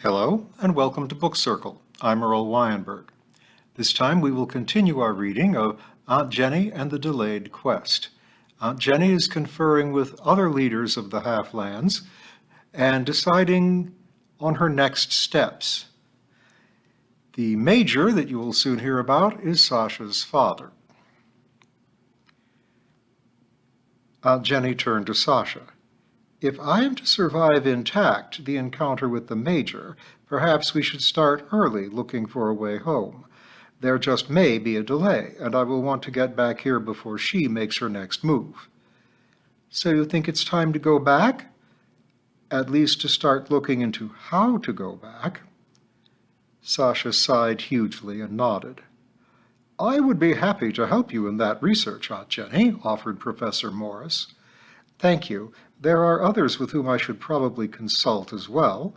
Hello, and welcome to Book Circle. I'm Earl Weinberg. This time we will continue our reading of Aunt Jenny and the Delayed Quest. Aunt Jenny is conferring with other leaders of the Halflands and deciding on her next steps. The Major that you will soon hear about is Sasha's father. Aunt Jenny turned to Sasha. If I am to survive intact the encounter with the Major, perhaps we should start early looking for a way home. There just may be a delay, and I will want to get back here before she makes her next move. So you think it's time to go back? At least to start looking into how to go back. Sasha sighed hugely and nodded. I would be happy to help you in that research, Aunt Jenny, offered Professor Morris. Thank you. There are others with whom I should probably consult as well.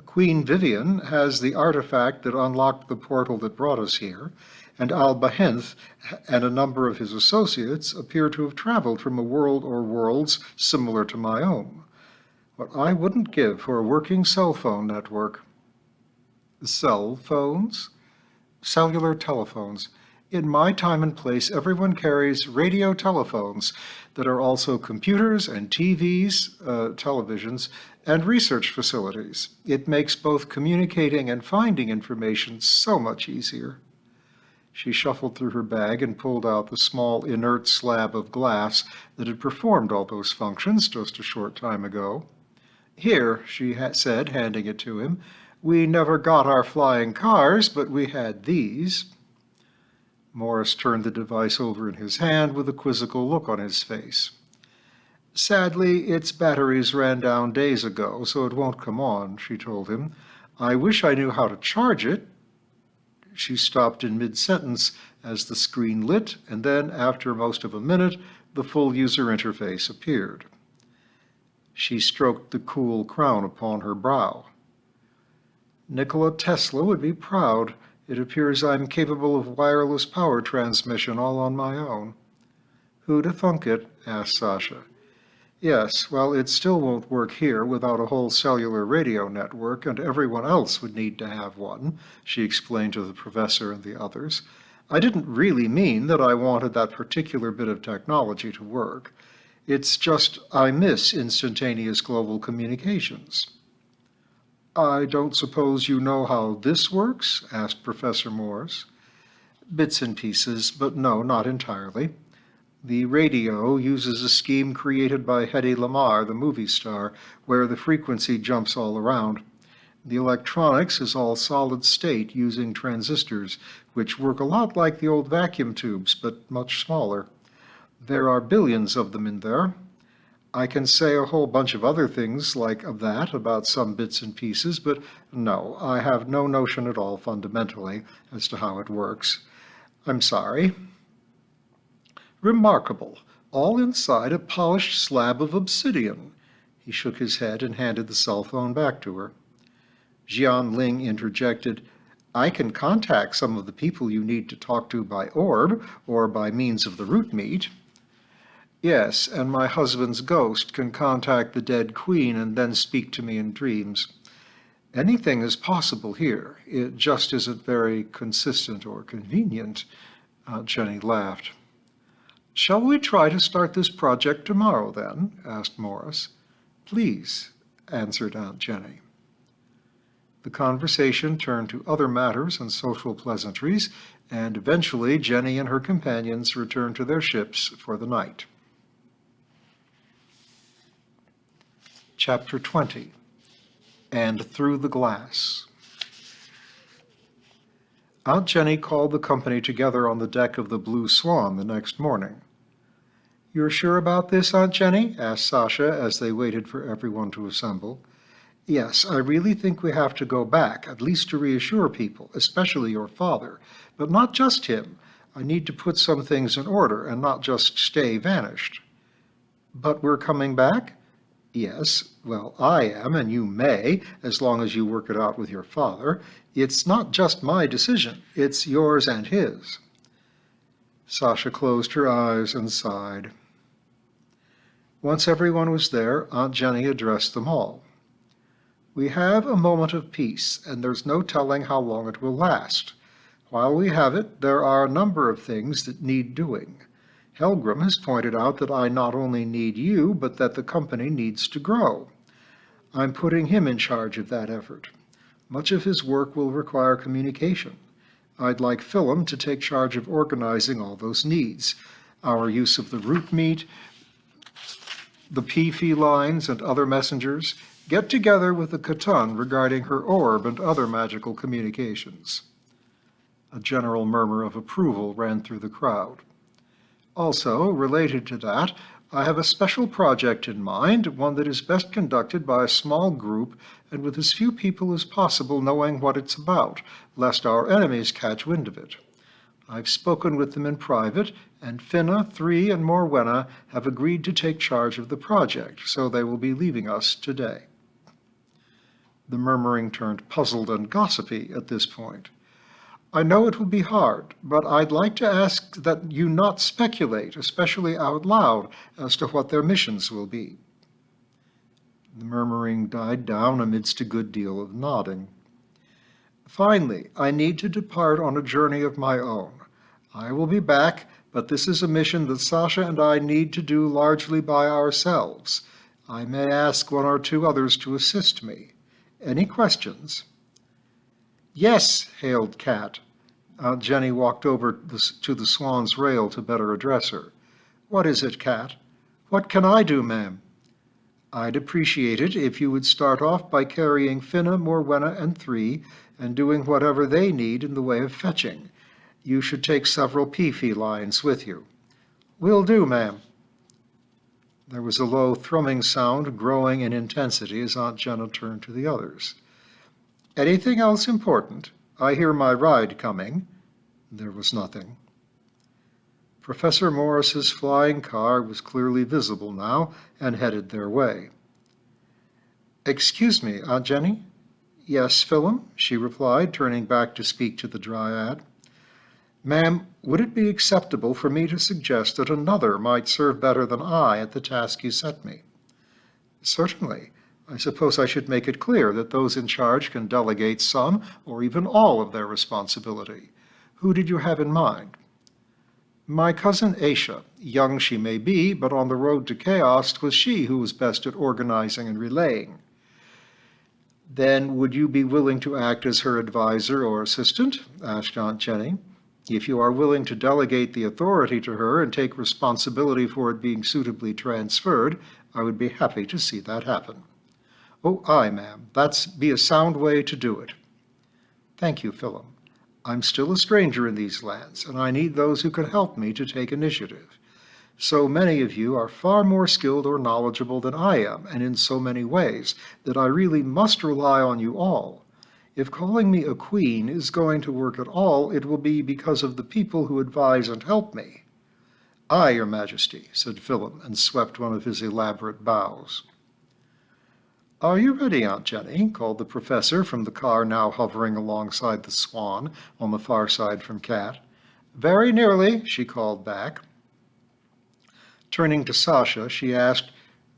Queen Vivian has the artifact that unlocked the portal that brought us here, and Al-Bahinth and a number of his associates appear to have traveled from a world or worlds similar to my own. What I wouldn't give for a working cell phone network. Cell phones? Cellular telephones. In my time and place, everyone carries radio telephones that are also computers and TVs, televisions, and research facilities. It makes both communicating and finding information so much easier. She shuffled through her bag and pulled out the small inert slab of glass that had performed all those functions just a short time ago. Here, she said, handing it to him, we never got our flying cars, but we had these. Morris turned the device over in his hand with a quizzical look on his face. Sadly, its batteries ran down days ago, so it won't come on, she told him. I wish I knew how to charge it. She stopped in mid-sentence as the screen lit, and then, after most of a minute, the full user interface appeared. She stroked the cool crown upon her brow. Nikola Tesla would be proud. It appears I'm capable of wireless power transmission all on my own. Who'd have thunk it? Asked Sasha. Yes, well, it still won't work here without a whole cellular radio network, and everyone else would need to have one, she explained to the professor and the others. I didn't really mean that I wanted that particular bit of technology to work. It's just I miss instantaneous global communications. I don't suppose you know how this works? Asked Professor Morris. Bits and pieces, but no, not entirely. The radio uses a scheme created by Hedy Lamarr, the movie star, where the frequency jumps all around. The electronics is all solid state using transistors, which work a lot like the old vacuum tubes, but much smaller. There are billions of them in there. I can say a whole bunch of other things like that about some bits and pieces, but no, I have no notion at all fundamentally as to how it works. I'm sorry. Remarkable. All inside a polished slab of obsidian. He shook his head and handed the cell phone back to her. Jian Ling interjected, I can contact some of the people you need to talk to by orb or by means of the root meat. Yes, and my husband's ghost can contact the dead queen and then speak to me in dreams. Anything is possible here. It just isn't very consistent or convenient. Aunt Jenny laughed. Shall we try to start this project tomorrow, then? Asked Morris. Please, answered Aunt Jenny. The conversation turned to other matters and social pleasantries, and eventually Jenny and her companions returned to their ships for the night. Chapter 20. And Through the Glass. Aunt Jenny called the company together on the deck of the Blue Swan the next morning. You're sure about this, Aunt Jenny? Asked Sasha as they waited for everyone to assemble. Yes, I really think we have to go back, at least to reassure people, especially your father, but not just him. I need to put some things in order and not just stay vanished. But we're coming back? Yes, well, I am, and you may, as long as you work it out with your father. It's not just my decision, it's yours and his. Sasha closed her eyes and sighed. Once everyone was there, Aunt Jenny addressed them all. We have a moment of peace, and there's no telling how long it will last. While we have it, there are a number of things that need doing. Helgrim has pointed out that I not only need you, but that the company needs to grow. I'm putting him in charge of that effort. Much of his work will require communication. I'd like Philum to take charge of organizing all those needs. Our use of the root meat, the pea lines, and other messengers. Get together with the Khotun regarding her orb and other magical communications. A general murmur of approval ran through the crowd. Also, related to that, I have a special project in mind, one that is best conducted by a small group and with as few people as possible knowing what it's about, lest our enemies catch wind of it. I've spoken with them in private, and Finna, Three, and Morwenna have agreed to take charge of the project, so they will be leaving us today. The murmuring turned puzzled and gossipy at this point. I know it will be hard, but I'd like to ask that you not speculate, especially out loud, as to what their missions will be. The murmuring died down amidst a good deal of nodding. Finally, I need to depart on a journey of my own. I will be back, but this is a mission that Sasha and I need to do largely by ourselves. I may ask one or two others to assist me. Any questions? Yes, hailed Cat. Aunt Jenny walked over to the Swan's rail to better address her. What is it, Cat? What can I do, ma'am? I'd appreciate it if you would start off by carrying Finna, Morwenna, and Three, and doing whatever they need in the way of fetching. You should take several pea lines with you. Will do, ma'am. There was a low thrumming sound growing in intensity as Aunt Jenna turned to the others. Anything else important? I hear my ride coming. There was nothing. Professor Morris's flying car was clearly visible now and headed their way. Excuse me, Aunt Jenny? Yes, Philum, she replied, turning back to speak to the Dryad. Ma'am, would it be acceptable for me to suggest that another might serve better than I at the task you set me? Certainly. I suppose I should make it clear that those in charge can delegate some or even all of their responsibility. Who did you have in mind? My cousin Aisha. Young she may be, but on the road to chaos 'twas she who was best at organizing and relaying. Then would you be willing to act as her advisor or assistant? Asked Aunt Jenny. If you are willing to delegate the authority to her and take responsibility for it being suitably transferred, I would be happy to see that happen. Oh, aye, ma'am. That's be a sound way to do it. Thank you, Philum. I'm still a stranger in these lands, and I need those who can help me to take initiative. So many of you are far more skilled or knowledgeable than I am, and in so many ways, that I really must rely on you all. If calling me a queen is going to work at all, it will be because of the people who advise and help me. Aye, your majesty, said Philum, and swept one of his elaborate bows. Are you ready, Aunt Jenny? Called the professor from the car now hovering alongside the Swan on the far side from Cat. Very nearly, she called back. Turning to Sasha, she asked,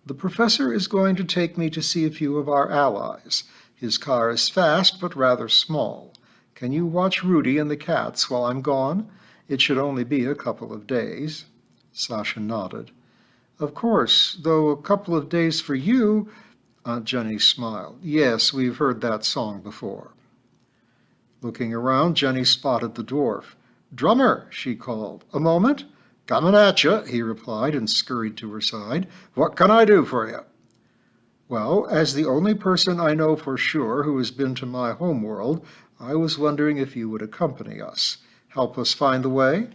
The professor is going to take me to see a few of our allies. His car is fast, but rather small. Can you watch Rudy and the cats while I'm gone? It should only be a couple of days. Sasha nodded. Of course, though a couple of days for you... Aunt Jenny smiled. Yes, we've heard that song before. Looking around, Jenny spotted the dwarf. Drummer, she called. A moment? Coming at you, he replied and scurried to her side. What can I do for you? Well, as the only person I know for sure who has been to my homeworld, I was wondering if you would accompany us. Help us find the way?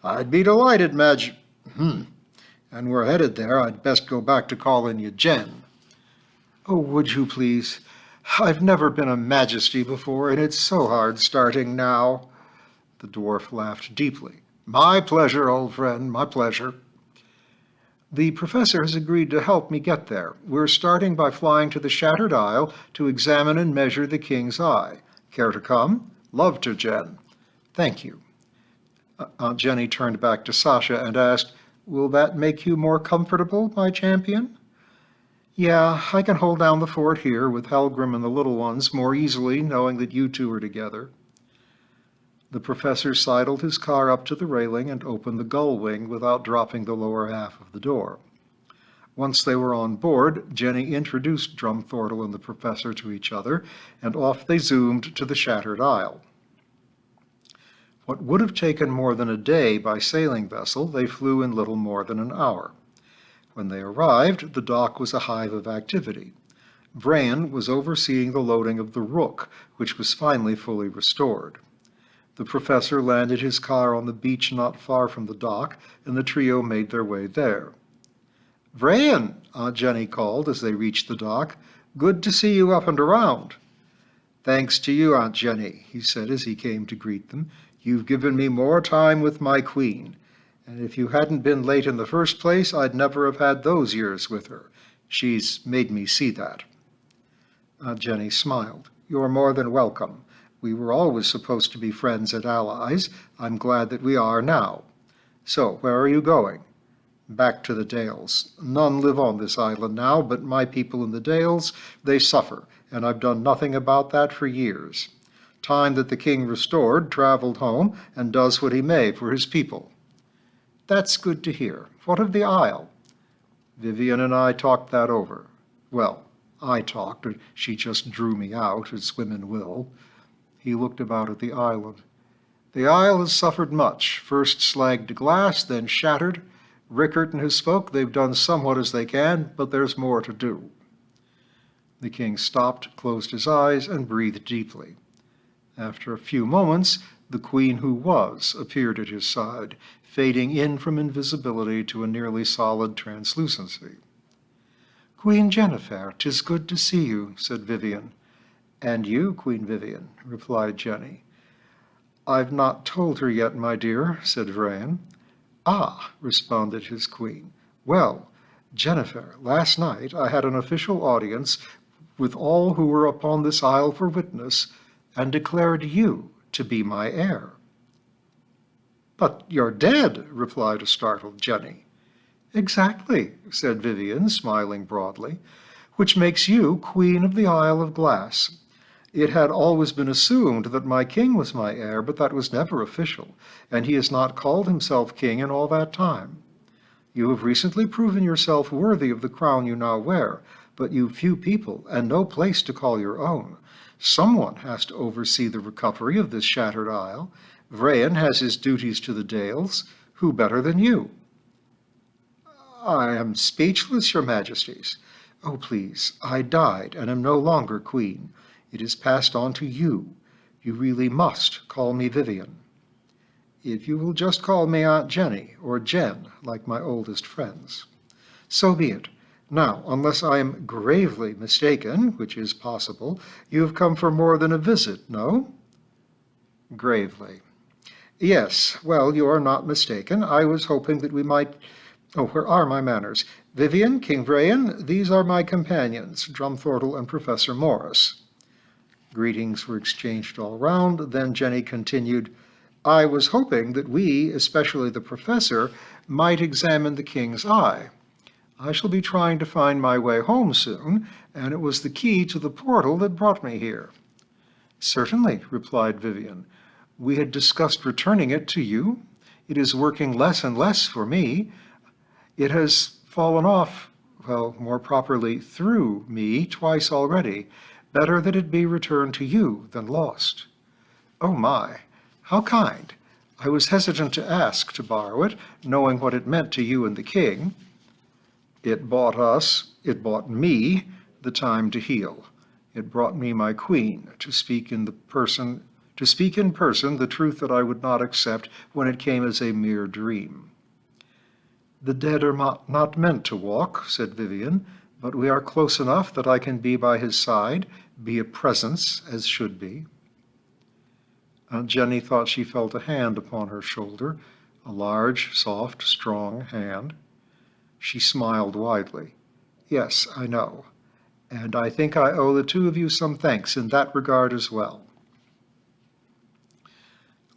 I'd be delighted, Madge. And we're headed there. I'd best go back to calling you Jen. Oh, would you please? I've never been a majesty before, and it's so hard starting now. The dwarf laughed deeply. My pleasure, old friend, my pleasure. The professor has agreed to help me get there. We're starting by flying to the Shattered Isle to examine and measure the king's eye. Care to come? Love to, Jen. Thank you. Aunt Jenny turned back to Sasha and asked, Will that make you more comfortable, my champion? Yeah, I can hold down the fort here with Helgrim and the little ones more easily, knowing that you two are together. The professor sidled his car up to the railing and opened the gull wing without dropping the lower half of the door. Once they were on board, Jenny introduced Drumthortle and the professor to each other, and off they zoomed to the Shattered Isle. What would have taken more than a day by sailing vessel, they flew in little more than an hour. When they arrived, the dock was a hive of activity. Vrain was overseeing the loading of the Rook, which was finally fully restored. The professor landed his car on the beach not far from the dock, and the trio made their way there. Vrain, Aunt Jenny called as they reached the dock. Good to see you up and around. Thanks to you, Aunt Jenny, he said as he came to greet them. You've given me more time with my queen, and if you hadn't been late in the first place, I'd never have had those years with her. She's made me see that. Aunt Jenny smiled. You're more than welcome. We were always supposed to be friends and allies. I'm glad that we are now. So, where are you going? Back to the Dales. None live on this island now, but my people in the Dales, they suffer, and I've done nothing about that for years. Time that the king restored, traveled home, and does what he may for his people. That's good to hear. What of the Isle? Vivian and I talked that over. Well, I talked, but she just drew me out, as women will. He looked about at the island. The Isle has suffered much, first slagged to glass, then shattered. Rickert and his folk, they've done somewhat as they can, but there's more to do. The king stopped, closed his eyes, and breathed deeply. After a few moments, the queen who was appeared at his side, fading in from invisibility to a nearly solid translucency. Queen Jennifer, 'tis good to see you, said Vivian. And you, Queen Vivian, replied Jenny. I've not told her yet, my dear, said Vrain. Ah, responded his queen. Well, Jennifer, last night I had an official audience with all who were upon this isle for witness, and declared you to be my heir. But you're dead, replied a startled Jenny. Exactly, said Vivian, smiling broadly, which makes you Queen of the Isle of Glass. It had always been assumed that my king was my heir, but that was never official, and he has not called himself king in all that time. You have recently proven yourself worthy of the crown you now wear, but you've few people and no place to call your own. Someone has to oversee the recovery of this shattered isle. Vrain has his duties to the Dales. Who better than you? I am speechless, your majesties. Oh, please, I died and am no longer queen. It is passed on to you. You really must call me Vivian. If you will just call me Aunt Jenny, or Jen, like my oldest friends. So be it. Now, unless I am gravely mistaken, which is possible, you have come for more than a visit, no? Gravely. Yes, well, you are not mistaken. I was hoping that we might... Oh, where are my manners? Vivian, King Vrain, these are my companions, Drumthortle and Professor Morris. Greetings were exchanged all round. Then Jenny continued, I was hoping that we, especially the professor, might examine the king's eye. I shall be trying to find my way home soon, and it was the key to the portal that brought me here. Certainly, replied Vivian. We had discussed returning it to you. It is working less and less for me. It has fallen off, well, more properly, through me twice already. Better that it be returned to you than lost. Oh my, how kind. I was hesitant to ask to borrow it, knowing what it meant to you and the king. It bought me, the time to heal. It brought me my queen, to speak in person the truth that I would not accept when it came as a mere dream. The dead are not meant to walk, said Vivian, but we are close enough that I can be by his side, be a presence as should be. Aunt Jenny thought she felt a hand upon her shoulder, a large, soft, strong hand. She smiled widely. Yes, I know. And I think I owe the two of you some thanks in that regard as well.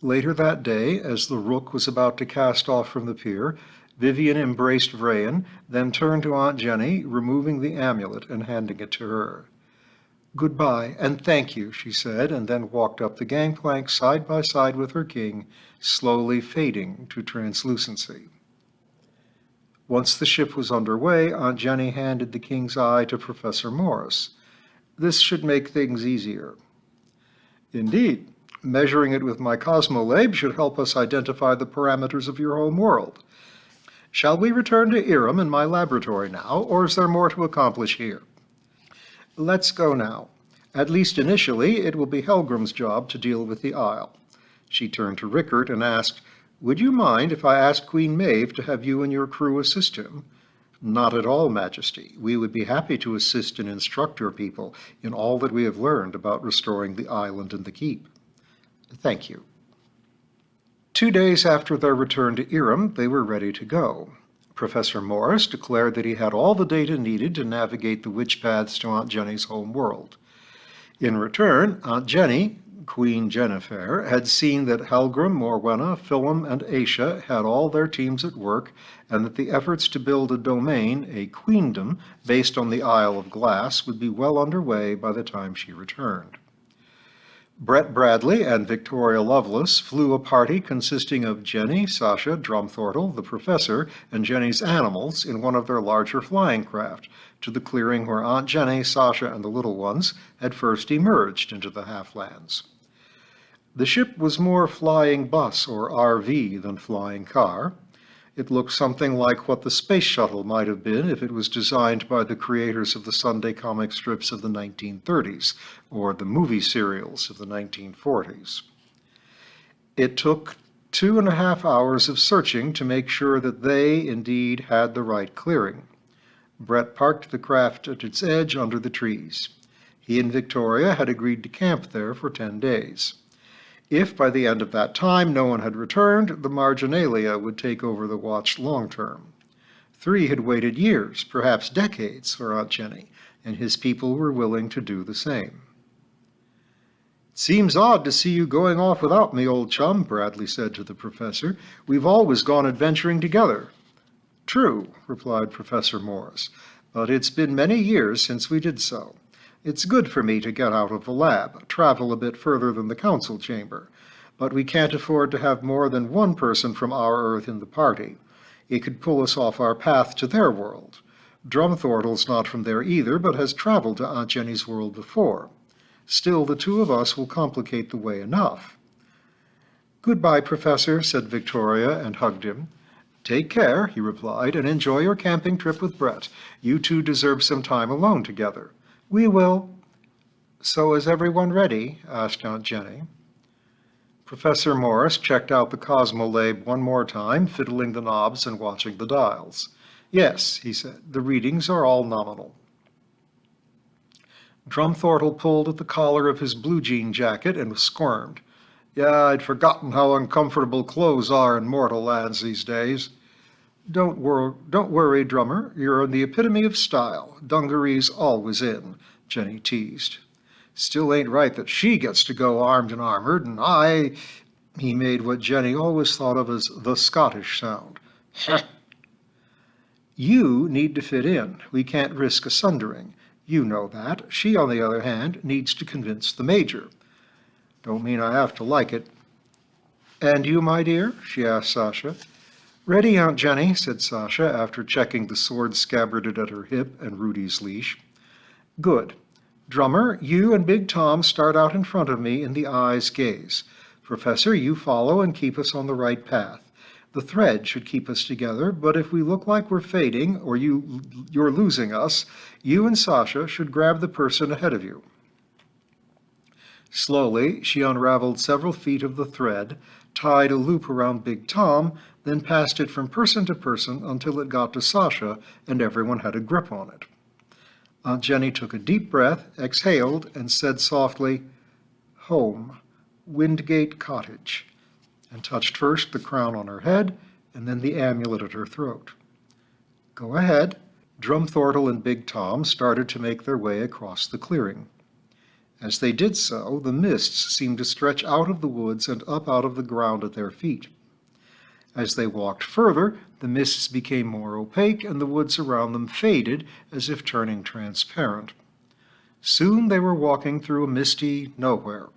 Later that day, as the Rook was about to cast off from the pier, Vivian embraced Vrain, then turned to Aunt Jenny, removing the amulet and handing it to her. Goodbye, and thank you, she said, and then walked up the gangplank side by side with her king, slowly fading to translucency. Once the ship was underway, Aunt Jenny handed the king's eye to Professor Morris. This should make things easier. Indeed, measuring it with my Cosmolabe should help us identify the parameters of your home world. Shall we return to Irem in my laboratory now, or is there more to accomplish here? Let's go now. At least initially, it will be Helgrim's job to deal with the Isle. She turned to Rickert and asked, Would you mind if I asked Queen Maeve to have you and your crew assist him? Not at all, Majesty. We would be happy to assist and instruct your people in all that we have learned about restoring the island and the keep. Thank you. 2 days after their return to Irem, they were ready to go. Professor Morris declared that he had all the data needed to navigate the witch paths to Aunt Jenny's home world. In return, Aunt Jenny, Queen Jennifer, had seen that Helgrim, Morwenna, Philum, and Aisha had all their teams at work, and that the efforts to build a domain, a queendom, based on the Isle of Glass would be well underway by the time she returned. Brett Bradley and Victoria Lovelace flew a party consisting of Jenny, Sasha, Drumthortle, the professor, and Jenny's animals in one of their larger flying craft to the clearing where Aunt Jenny, Sasha, and the little ones had first emerged into the Halflands. The ship was more flying bus or RV than flying car. It looked something like what the space shuttle might have been if it was designed by the creators of the Sunday comic strips of the 1930s or the movie serials of the 1940s. It took 2.5 hours of searching to make sure that they indeed had the right clearing. Brett parked the craft at its edge under the trees. He and Victoria had agreed to camp there for 10 days. If by the end of that time no one had returned, the Marginalia would take over the watch long term. 3 had waited years, perhaps decades, for Aunt Jenny, and his people were willing to do the same. It seems odd to see you going off without me, old chum, Bradley said to the professor. We've always gone adventuring together. True, replied Professor Morris, but it's been many years since we did so. It's good for me to get out of the lab, travel a bit further than the council chamber, but we can't afford to have more than one person from our Earth in the party. It could pull us off our path to their world. Drumthortle's not from there either, but has traveled to Aunt Jenny's world before. Still, the two of us will complicate the way enough. Goodbye, Professor, said Victoria and hugged him. Take care, he replied, and enjoy your camping trip with Brett. You two deserve some time alone together. We will. So is everyone ready? Asked Aunt Jenny. Professor Morris checked out the Cosmolabe one more time, fiddling the knobs and watching the dials. Yes, he said, the readings are all nominal. Drumthortle pulled at the collar of his blue jean jacket and squirmed. Yeah, I'd forgotten how uncomfortable clothes are in mortal lands these days. Don't worry, Drummer. You're the epitome of style. Dungarees always in, Jenny teased. Still ain't right that she gets to go armed and armored, and I... He made what Jenny always thought of as the Scottish sound. You need to fit in. We can't risk a sundering. You know that. She, on the other hand, needs to convince the Major. Don't mean I have to like it. And you, my dear? She asked Sasha. Ready, Aunt Jenny, said Sasha, after checking the sword scabbarded at her hip and Rudy's leash. Good. Drummer, you and Big Tom start out in front of me in the eye's gaze. Professor, you follow and keep us on the right path. The thread should keep us together, but if we look like we're fading or you're losing us, you and Sasha should grab the person ahead of you. Slowly, she unraveled several feet of the thread, tied a loop around Big Tom, then passed it from person to person until it got to Sasha and everyone had a grip on it. Aunt Jenny took a deep breath, exhaled, and said softly, Home, Windgate Cottage, and touched first the crown on her head and then the amulet at her throat. Go ahead. Drumthortle and Big Tom started to make their way across the clearing. As they did so, the mists seemed to stretch out of the woods and up out of the ground at their feet. As they walked further, the mists became more opaque and the woods around them faded as if turning transparent. Soon they were walking through a misty nowhere.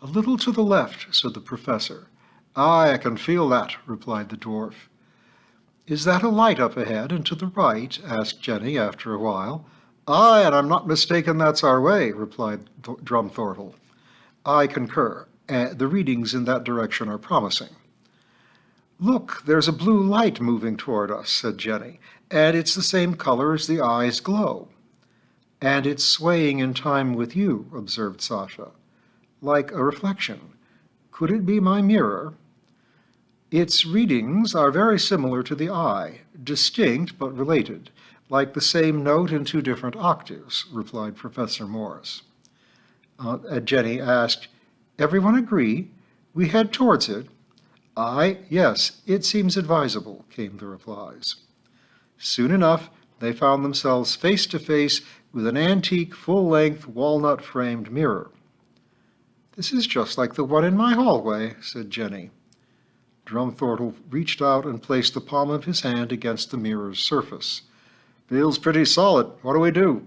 "A little to the left," said the professor. "Aye, I can feel that," replied the dwarf. "Is that a light up ahead and to the right?" asked Jenny after a while. "Aye, and I'm not mistaken that's our way," replied Drumthortle. "I concur. The readings in that direction are promising." "Look, there's a blue light moving toward us," said Jenny, "and it's the same color as the eye's glow." "And it's swaying in time with you," observed Sasha. "Like a reflection. Could it be my mirror?" "Its readings are very similar to the eye, distinct but related, like the same note in two different octaves," replied Professor Morris. Jenny asked, "Everyone agree? We head towards it?" "Aye, yes, it seems advisable," came the replies. Soon enough, they found themselves face to face with an antique, full-length, walnut-framed mirror. "This is just like the one in my hallway," said Jenny. Drumthortle reached out and placed the palm of his hand against the mirror's surface. "Feels pretty solid. What do we do?"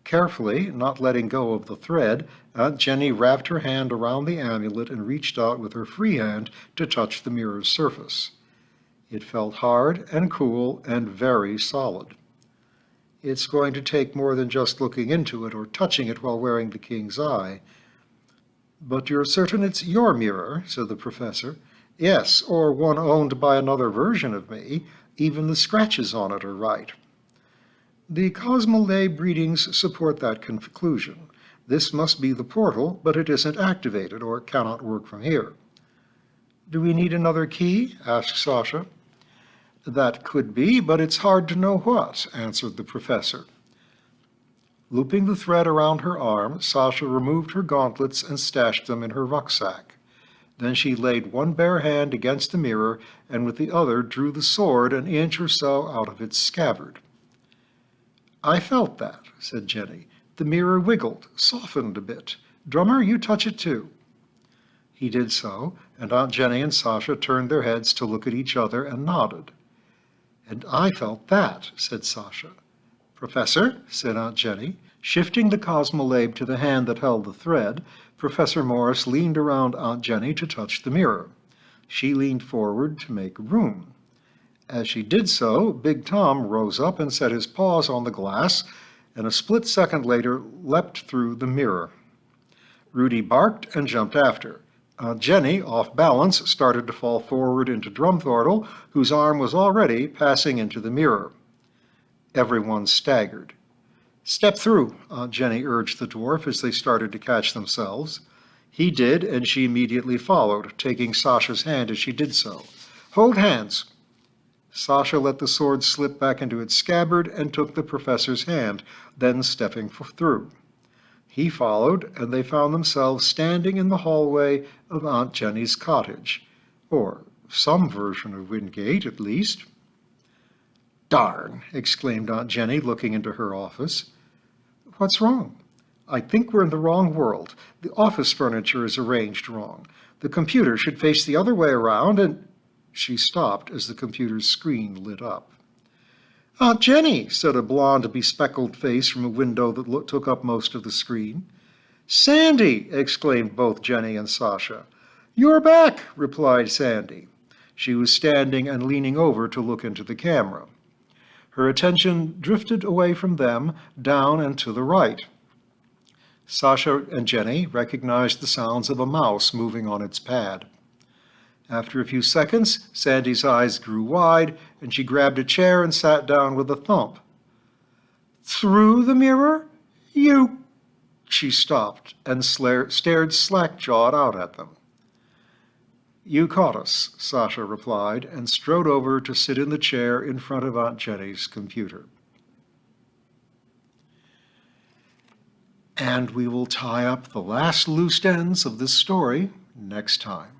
Carefully, not letting go of the thread, Aunt Jenny wrapped her hand around the amulet and reached out with her free hand to touch the mirror's surface. It felt hard and cool and very solid. "It's going to take more than just looking into it or touching it while wearing the king's eye." "But you're certain it's your mirror?" said the professor. "Yes, or one owned by another version of me. Even the scratches on it are right." "The Cosmolab readings support that conclusion. This must be the portal, but it isn't activated or cannot work from here." "Do we need another key?" asked Sasha. "That could be, but it's hard to know what," answered the professor. Looping the thread around her arm, Sasha removed her gauntlets and stashed them in her rucksack. Then she laid one bare hand against the mirror and with the other drew the sword an inch or so out of its scabbard. "I felt that," said Jenny. "The mirror wiggled, softened a bit. Drummer, you touch it too." He did so, and Aunt Jenny and Sasha turned their heads to look at each other and nodded. "And I felt that," said Sasha. "Professor," said Aunt Jenny, shifting the Cosmolab to the hand that held the thread, Professor Morris leaned around Aunt Jenny to touch the mirror. She leaned forward to make room. As she did so, Big Tom rose up and set his paws on the glass, and a split second later leapt through the mirror. Rudy barked and jumped after. Aunt Jenny, off balance, started to fall forward into Drumthortle, whose arm was already passing into the mirror. Everyone staggered. "Step through," Aunt Jenny urged the dwarf as they started to catch themselves. He did, and she immediately followed, taking Sasha's hand as she did so. "Hold hands." Sasha let the sword slip back into its scabbard and took the professor's hand, then stepping through. He followed, and they found themselves standing in the hallway of Aunt Jenny's cottage, or some version of Wingate, at least. "Darn!" exclaimed Aunt Jenny, looking into her office. "What's wrong?" "I think we're in the wrong world. The office furniture is arranged wrong. The computer should face the other way around, and—" She stopped as the computer's screen lit up. "Aunt Jenny," said a blonde, bespectacled face from a window that took up most of the screen. "Sandy!" exclaimed both Jenny and Sasha. "You're back," replied Sandy. She was standing and leaning over to look into the camera. Her attention drifted away from them, down and to the right. Sasha and Jenny recognized the sounds of a mouse moving on its pad. After a few seconds, Sandy's eyes grew wide, and she grabbed a chair and sat down with a thump. "Through the mirror? You—" She stopped and stared slack-jawed out at them. "You caught us," Sasha replied, and strode over to sit in the chair in front of Aunt Jenny's computer. And we will tie up the last loose ends of this story next time.